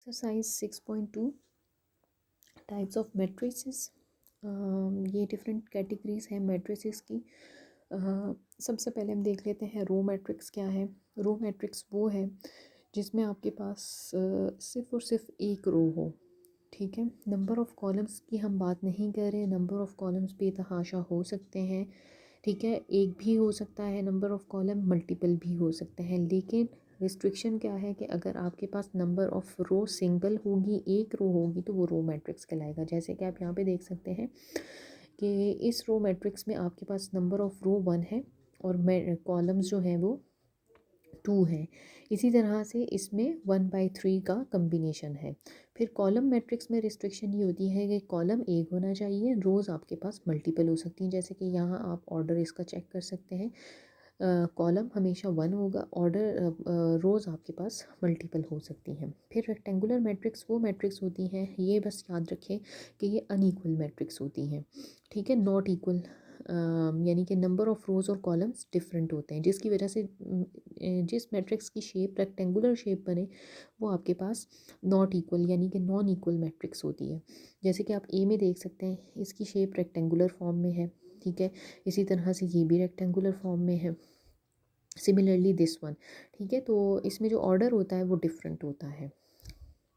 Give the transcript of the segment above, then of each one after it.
Exercise 6.2 types of matrices. ये different categories हैं matrices की। सबसे पहले हम देख लेते हैं रो मैट्रिक्स क्या है। रो मैट्रिक्स वो है जिसमें आपके पास सिर्फ और सिर्फ एक रो हो, ठीक है। नंबर ऑफ़ कॉलम्स की हम बात नहीं कर रहे, नंबर ऑफ़ कॉलम्स बेतहाशा हो सकते हैं, ठीक है। एक भी हो सकता है नंबर ऑफ़ कॉलम, मल्टीपल भी हो सकते हैं, लेकिन रिस्ट्रिक्शन क्या है कि अगर आपके पास नंबर ऑफ़ रो सिंगल होगी, एक रो होगी, तो वो रो मैट्रिक्स कहलाएगा। जैसे कि आप यहाँ पे देख सकते हैं कि इस रो मैट्रिक्स में आपके पास नंबर ऑफ़ रो 1 है और कॉलम्स जो हैं वो 2 है। इसी तरह से इसमें 1/3 का कम्बिनेशन है। फिर कॉलम मैट्रिक्स में रिस्ट्रिक्शन ये होती है कि कॉलम एक होना चाहिए, रोज़ आपके पास मल्टीपल हो सकती हैं। जैसे कि यहाँ आप ऑर्डर इसका चेक कर सकते हैं, कॉलम हमेशा 1 होगा, ऑर्डर रोज़ आपके पास मल्टीपल हो सकती हैं। फिर रेक्टेंगुलर मैट्रिक्स वो मैट्रिक्स होती हैं, ये बस याद रखें कि ये अनइक्वल मैट्रिक्स होती हैं, ठीक है, नॉट इक्वल, यानी कि नंबर ऑफ़ रोज़ और कॉलम्स डिफरेंट होते हैं, जिसकी वजह से जिस मैट्रिक्स की शेप रेक्टेंगुलर शेप बने वो आपके पास नॉट इक्वल यानी कि नॉन इक्वल मैट्रिक्स होती है। जैसे कि आप ए में देख सकते हैं, इसकी शेप रेक्टेंगुलर फॉर्म में है, ठीक है। इसी तरह से ये भी रेक्टेंगुलर फॉर्म में है, सिमिलरली दिस वन, ठीक है। तो इसमें जो ऑर्डर होता है वो डिफरेंट होता है।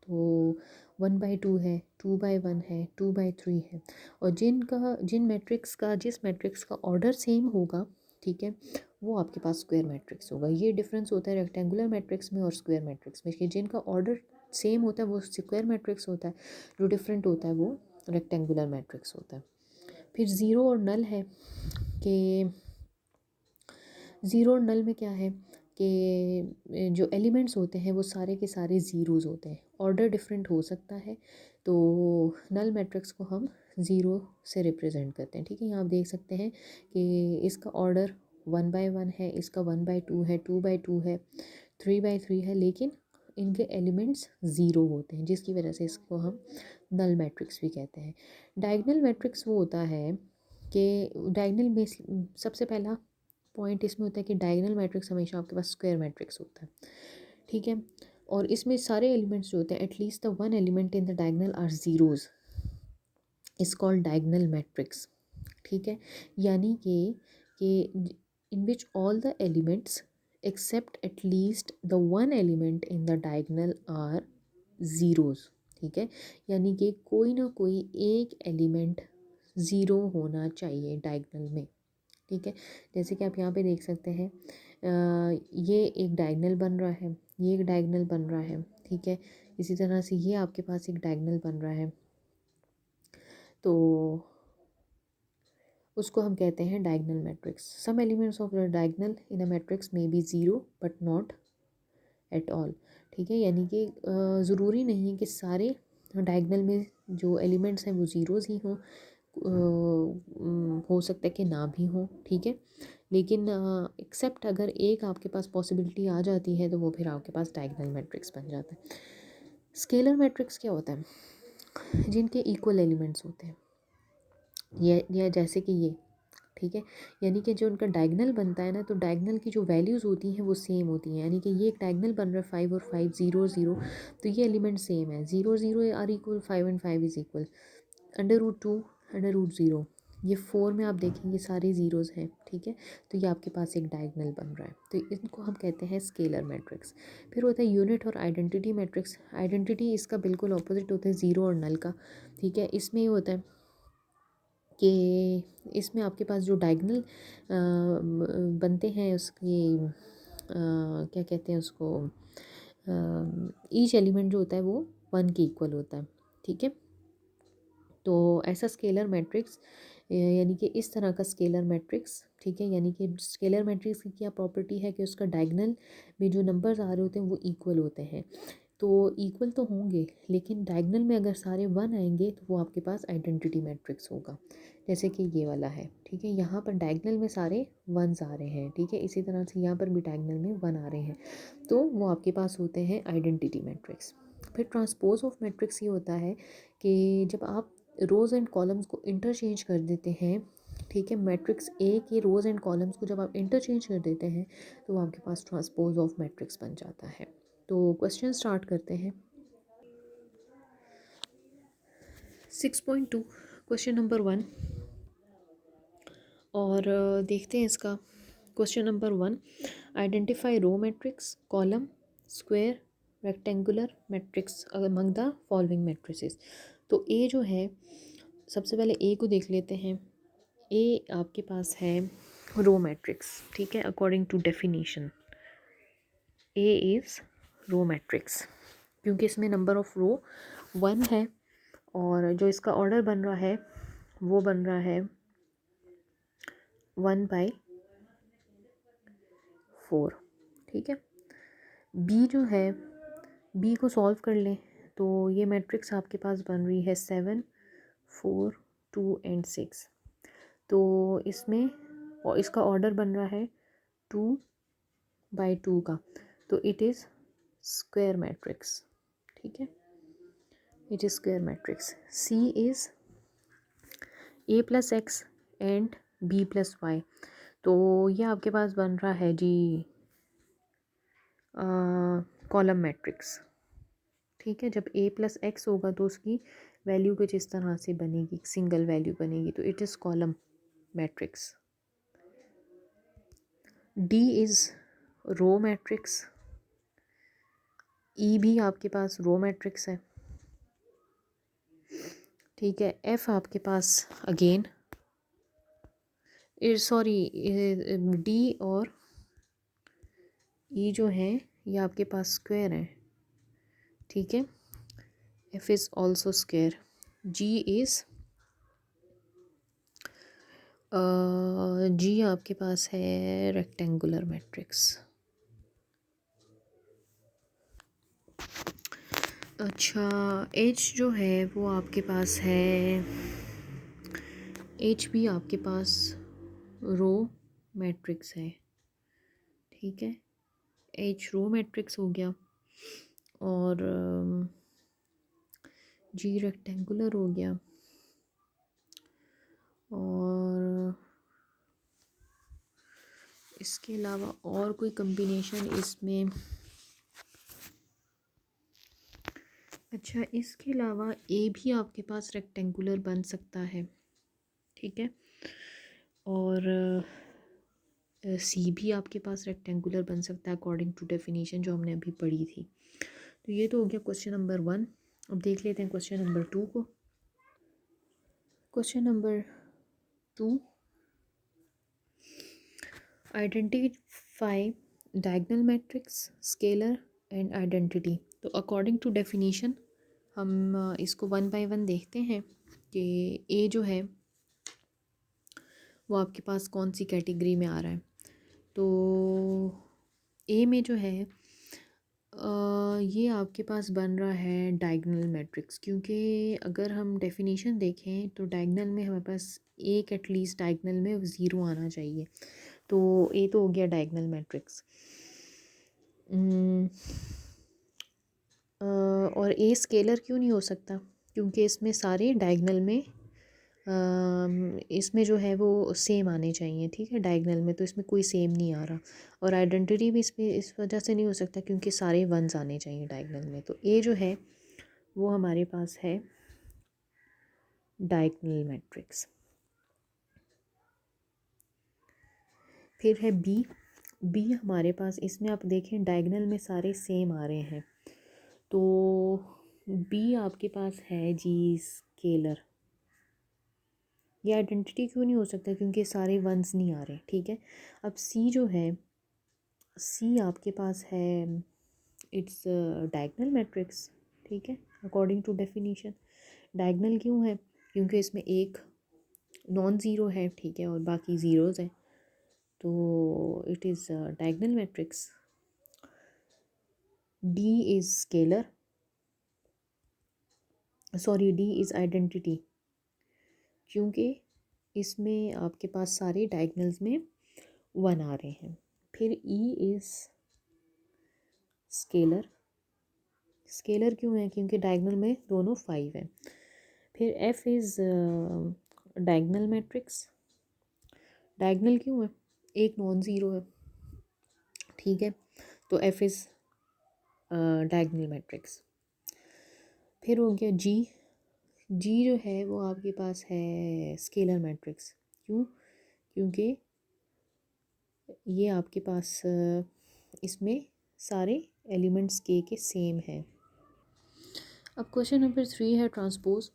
तो 1/2 है, 2/1 है, 2/3 है, और जिन मैट्रिक्स का जिस मैट्रिक्स का ऑर्डर सेम होगा, ठीक है, वो आपके पास स्क्वायर मैट्रिक्स होगा। ये डिफरेंस होता है रेक्टेंगुलर मैट्रिक्स में और स्क्वायर मैट्रिक्स में कि जिनका ऑर्डर सेम होता है वो स्क्वायर मैट्रिक्स होता है, जो डिफरेंट होता है वो रेक्टेंगुलर मैट्रिक्स होता है। फिर ज़ीरो और नल है कि ज़ीरो और नल में क्या है कि जो एलिमेंट्स होते हैं वो सारे के सारे ज़ीरोज़ होते हैं, ऑर्डर डिफरेंट हो सकता है, तो नल मैट्रिक्स को हम ज़ीरो से रिप्रेजेंट करते हैं, ठीक है। यहाँ आप देख सकते हैं कि इसका ऑर्डर 1/1 है, इसका 1/2 है, 2/2 है, 3/3 है, लेकिन इनके एलिमेंट्स ज़ीरो होते हैं, जिसकी वजह से इसको हम नल मैट्रिक्स भी कहते हैं। डायगोनल मैट्रिक्स वो होता है कि डायगोनल में सबसे पहला पॉइंट इसमें होता है कि डायगोनल मैट्रिक्स हमेशा आपके पास स्क्वायर मैट्रिक्स होता है, ठीक है। और इसमें सारे एलिमेंट्स जो होते हैं, at least the one element in the diagonal are zeros, is called diagonal matrix, ठीक है। यानी कि in which all the elements except at least the one element in the diagonal are zeros, ठीक है। यानी कि कोई ना कोई एक एलिमेंट ज़ीरो होना चाहिए डायगोनल में, ठीक है। जैसे कि आप यहाँ पे देख सकते हैं, ये एक डायगोनल बन रहा है, ये एक डायगोनल बन रहा है, ठीक है। इसी तरह से ये आपके पास एक डायगोनल बन रहा है, तो उसको हम कहते हैं diagonal matrix. Some elements of the diagonal in a matrix में be zero but not at all, ठीक है। यानी कि ज़रूरी नहीं है कि सारे डायगोनल में जो एलिमेंट्स हैं वो ज़ीरोज़ ही हों, हो सकता है कि ना भी हो, ठीक है। लेकिन एक्सेप्ट अगर एक आपके पास पॉसिबिलिटी आ जाती है तो वो फिर आपके पास डायगोनल मैट्रिक्स बन जाता है। स्केलर मैट्रिक्स क्या होता है, जिनके इक्वल एलिमेंट्स होते हैं, या जैसे कि ये, ठीक है। यानी कि जो उनका डायगोनल बनता है ना, तो डायगोनल की जो वैल्यूज़ होती हैं वो सेम होती हैं। यानी कि ये एक डायगोनल बन रहा है 5 और 5 0 0, तो ये एलिमेंट सेम है, 0 0 are equal, 5 and 5 is equal, √2 √0, ये 4 में आप देखेंगे सारे ज़ीरोज़ हैं, ठीक है। तो ये आपके पास एक डायगोनल बन रहा है, तो इनको हम कहते हैं स्केलर मैट्रिक्स। फिर होता है यूनिट और आइडेंटिटी मैट्रिक्स। आइडेंटिटी इसका बिल्कुल ऑपोजिट होता है ज़ीरो और नल का, ठीक है। इसमें ये होता है कि इसमें आपके पास जो डायगोनल बनते हैं उसकी क्या कहते हैं उसको, ईच एलिमेंट जो होता है वो 1 के इक्वल होता है, ठीक है। तो ऐसा स्केलर मैट्रिक्स, यानी कि इस तरह का स्केलर मैट्रिक्स, ठीक है। यानी कि स्केलर मैट्रिक्स की क्या प्रॉपर्टी है कि उसका डायगोनल में जो नंबर्स आ रहे होते हैं वो इक्वल होते हैं, तो इक्वल तो होंगे, लेकिन डायगोनल में अगर सारे 1 आएंगे तो वो आपके पास आइडेंटिटी मैट्रिक्स होगा, जैसे कि ये वाला है, ठीक है। यहाँ पर डायगोनल में सारे 1s आ रहे हैं, ठीक है। इसी तरह से यहाँ पर भी डायगोनल में 1 आ रहे हैं, तो वो आपके पास होते हैं आइडेंटिटी मैट्रिक्स। फिर ट्रांसपोज ऑफ मैट्रिक्स ये होता है कि जब आप रोज़ एंड कॉलम्स को इंटरचेंज कर देते हैं, ठीक है, मैट्रिक्स ए के रोज़ एंड कॉलम्स को जब आप इंटरचेंज कर देते हैं तो आपके पास ट्रांसपोज ऑफ मैट्रिक्स बन जाता है। तो क्वेश्चन स्टार्ट करते हैं। 6.2 क्वेश्चन नंबर 1 और देखते हैं इसका। Question number 1, identify row matrix, column, square, rectangular matrix among the following matrices. तो ए जो है, सबसे पहले ए को देख लेते हैं। ए आपके पास है रो मैट्रिक्स, ठीक है। According to definition A is row matrix, क्योंकि इसमें नंबर ऑफ रो 1 है और जो इसका ऑर्डर बन रहा है वो बन रहा है 1/4, ठीक है। बी जो है, बी को सॉल्व कर लें तो ये मैट्रिक्स आपके पास बन रही है 7, 4, 2 एंड 6। तो इसमें और इसका ऑर्डर बन रहा है 2/2 का, तो इट इज़ स्क्वायर मैट्रिक्स, ठीक है। It is square matrix. C is a plus X and b plus Y. तो ये आपके पास बन रहा है जी कॉलम मैट्रिक्स, ठीक है। जब a प्लस एक्स होगा तो उसकी वैल्यू कुछ इस तरह से बनेगी, सिंगल वैल्यू बनेगी, तो it is column matrix. d is row matrix, e भी आपके पास रो मैट्रिक्स है, ठीक है। f आपके पास अगेन सॉरी d और e जो है ये आपके पास स्क्वायर है, ठीक है। f is also square. g is g आपके पास है रेक्टेंगुलर मैट्रिक्स। अच्छा, h जो है वो आपके पास है, h भी आपके पास रो मैट्रिक्स है, ठीक है। h रो मैट्रिक्स हो गया और g रेक्टेंगुलर हो गया और इसके अलावा और कोई कम्बिनेशन इसमें। अच्छा, इसके अलावा ए भी आपके पास रेक्टेंगुलर बन सकता है, ठीक है। और सी भी आपके पास रेक्टेंगुलर बन सकता है अकॉर्डिंग टू डेफिनेशन जो हमने अभी पढ़ी थी। तो ये तो हो गया क्वेश्चन नंबर 1। अब देख लेते हैं क्वेश्चन नंबर 2 को। Question number 2, identify diagonal matrix, scalar and identity. तो अकॉर्डिंग टू डेफिनेशन हम इसको 1 बाय 1 देखते हैं कि ए जो है वो आपके पास कौन सी कैटेगरी में आ रहा है। तो ए में जो है ये आपके पास बन रहा है डायगोनल मैट्रिक्स, क्योंकि अगर हम डेफिनेशन देखें तो डायगोनल में हमारे पास एक एटलीस्ट डायगोनल में ज़ीरो आना चाहिए। तो ए तो हो गया डायगोनल मैट्रिक्स। और ए स्केलर क्यों नहीं हो सकता, क्योंकि इसमें सारे डायगोनल में इसमें जो है वो सेम आने चाहिए, ठीक है। डायगोनल में तो इसमें कोई सेम नहीं आ रहा। और आइडेंटिटी भी इसमें इस वजह से नहीं हो सकता क्योंकि सारे वंस आने चाहिए डायगोनल में। तो ए जो है वो हमारे पास है डायगोनल मैट्रिक्स। फिर है बी। बी हमारे पास, इसमें आप देखें डायगोनल में सारे सेम आ रहे हैं, तो बी आपके पास है जी स्केलर। ये आइडेंटिटी क्यों नहीं हो सकता, क्योंकि सारे वंस नहीं आ रहे, ठीक है। अब सी जो है, सी आपके पास है इट्स डायगोनल मैट्रिक्स, ठीक है। अकॉर्डिंग टू डेफिनीशन डायगोनल क्यों है, क्योंकि इसमें एक नॉन ज़ीरो है, ठीक है, और बाकी ज़ीरोज़ हैं, तो it is diagonal matrix. D is scalar, sorry D is identity, क्योंकि इसमें आपके पास सारे डायगोनल्स में 1 आ रहे हैं। फिर ई इज़ स्केलर, स्केलर क्यों है, क्योंकि डायगोनल में दोनों 5 हैं। फिर F is diagonal matrix, diagonal क्यों है, एक नॉन ज़ीरो है, ठीक है, तो एफ इज़ डायगोनल मैट्रिक्स। फिर हो गया जी जी जो है वो आपके पास है स्केलर मैट्रिक्स। क्यों? क्योंकि ये आपके पास इसमें सारे एलिमेंट्स के सेम हैं। अब क्वेश्चन नंबर 3 है ट्रांसपोज।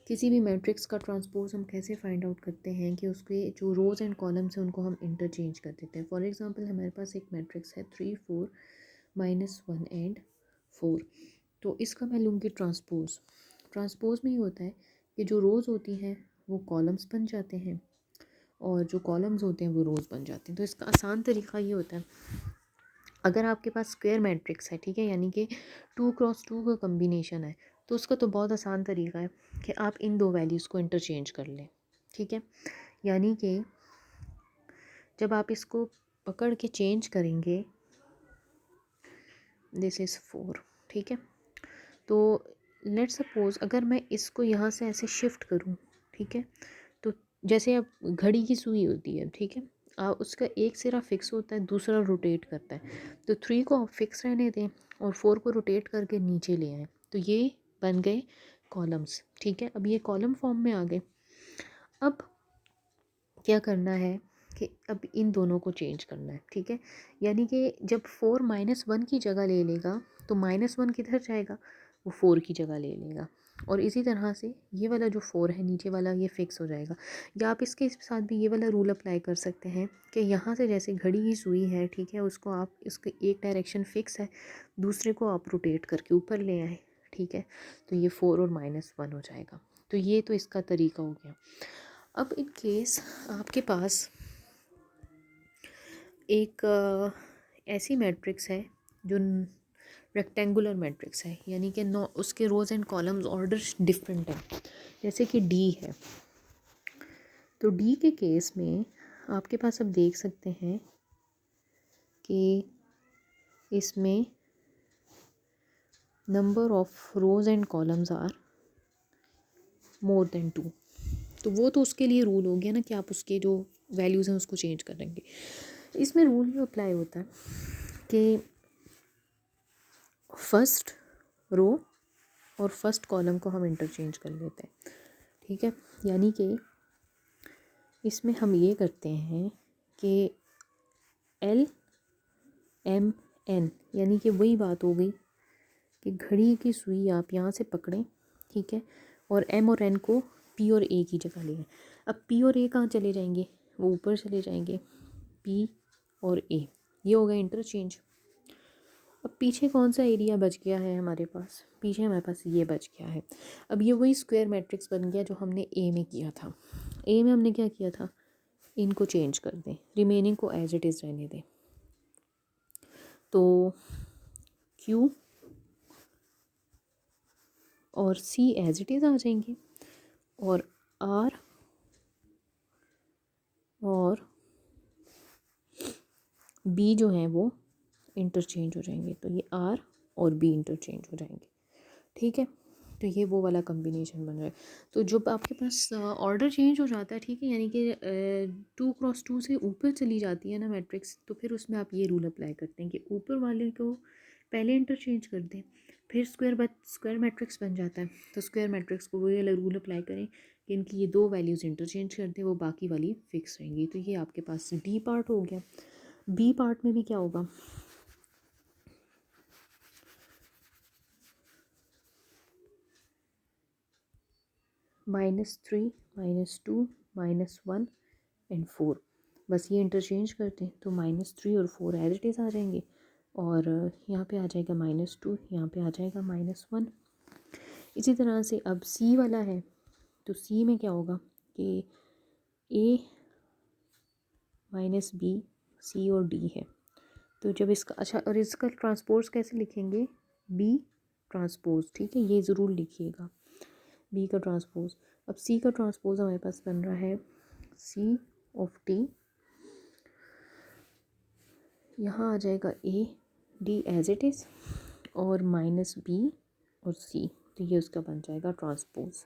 किसी भी मैट्रिक्स का ट्रांसपोज हम कैसे फाइंड आउट करते हैं कि उसके जो रोज़ एंड कॉलम्स हैं उनको हम इंटरचेंज कर देते हैं। फॉर एग्जांपल हमारे पास एक मैट्रिक्स है 3 4 -1 एंड 4। तो इसका मैं लूँगी ट्रांसपोज। ट्रांसपोज में ये होता है कि जो रोज़ होती हैं वो कॉलम्स बन जाते हैं और जो कॉलम्स होते हैं वो रोज़ बन जाते हैं। तो इसका आसान तरीका ये होता है, अगर आपके पास स्क्वायर मैट्रिक्स है, ठीक है, यानी कि 2 × 2 का कम्बिनेशन है, तो उसका तो बहुत आसान तरीका है कि आप इन दो वैल्यूज़ को इंटरचेंज कर लें। ठीक है, यानी कि जब आप इसको पकड़ के चेंज करेंगे, दिस इज़ 4, ठीक है, तो लेट सपोज अगर मैं इसको यहाँ से ऐसे शिफ्ट करूँ, ठीक है, तो जैसे अब घड़ी की सुई होती है, ठीक है, उसका एक सिरा फिक्स होता है, दूसरा रोटेट करता है। तो 3 को आप फिक्स रहने दें और 4 को रोटेट करके नीचे ले आएँ, तो ये बन गए कॉलम्स। ठीक है, अब ये कॉलम फॉर्म में आ गए। अब क्या करना है कि अब इन दोनों को चेंज करना है। ठीक है, यानी कि जब 4 -1 की जगह ले लेगा तो -1 किधर जाएगा, वो 4 की जगह ले लेगा। और इसी तरह से ये वाला जो 4 है नीचे वाला ये फिक्स हो जाएगा। या आप इसके साथ भी ये वाला रूल अप्लाई कर सकते हैं कि यहाँ से जैसे घड़ी की सुई है, ठीक है, उसको आप इसके एक डायरेक्शन फिक्स है, दूसरे को आप रोटेट करके ऊपर ले आए। ठीक है, तो ये 4 और -1 हो जाएगा। तो ये तो इसका तरीका हो गया। अब इन केस आपके पास एक ऐसी मैट्रिक्स है जो रेक्टेंगुलर मैट्रिक्स है, यानी कि नो उसके रोज़ एंड कॉलम्स ऑर्डर डिफरेंट है, जैसे कि डी है। तो डी के केस में आपके पास अब देख सकते हैं कि इसमें number of rows and columns are more than 2। तो वो तो उसके लिए रूल हो गया ना कि आप उसके जो वैल्यूज़ हैं उसको चेंज करेंगे। इसमें रूल ये अप्लाई होता है कि फर्स्ट रो और फर्स्ट कॉलम को हम इंटरचेंज कर लेते हैं। ठीक है, यानी कि इसमें हम ये करते हैं कि LMN, यानी कि वही बात हो गई कि घड़ी की सुई आप यहाँ से पकड़ें, ठीक है, और M और N को P और A की जगह लें। अब P और A कहाँ चले जाएंगे, वो ऊपर चले जाएंगे, P और A, ये हो गया इंटरचेंज। अब पीछे कौन सा एरिया बच गया है हमारे पास, पीछे हमारे पास ये बच गया है। अब ये वही स्क्वायर मैट्रिक्स बन गया जो हमने ए में किया था। ए में हमने क्या किया था, इनको चेंज कर दें, रिमेनिंग को एज इट इज़ रहने दें। तो Q और C एज इट इज़ आ जाएंगे और R और B जो हैं वो इंटरचेंज हो जाएंगे। तो ये R और B इंटरचेंज हो जाएंगे। ठीक है, तो ये वो वाला कम्बिनेशन बन रहा है। तो जब आपके पास ऑर्डर चेंज हो जाता है, ठीक है, यानी कि 2 × 2 से ऊपर चली जाती है ना मैट्रिक्स, तो फिर उसमें आप ये रूल अप्लाई करते हैं कि ऊपर वाले को पहले इंटरचेंज कर दें, फिर स्क्वायर मैट्रिक्स बन जाता है। तो स्क्वायर मैट्रिक्स को वही वाला रूल अप्लाई करें कि इनकी ये दो वैल्यूज़ इंटरचेंज कर दें, वो बाकी वाली फिक्स रहेंगी। तो ये आपके पास डी पार्ट हो गया। बी पार्ट में भी क्या होगा, -3 -2 -1 एंड 4, बस ये इंटरचेंज करते हैं तो -3 और 4 एज इट इज़ आ जाएंगे और यहाँ पे आ जाएगा -2, यहाँ पे आ जाएगा -1। इसी तरह से अब सी वाला है, तो सी में क्या होगा कि A - B, C और D है। तो जब इसका अच्छा, और इसका ट्रांसपोज कैसे लिखेंगे, B ट्रांसपोज, ठीक है, ये ज़रूर लिखिएगा, B का ट्रांसपोज। अब C का ट्रांसपोज हमारे पास बन रहा है C ऑफ D, यहाँ आ जाएगा A D as it is और -B और C, तो ये उसका बन जाएगा ट्रांसपोज।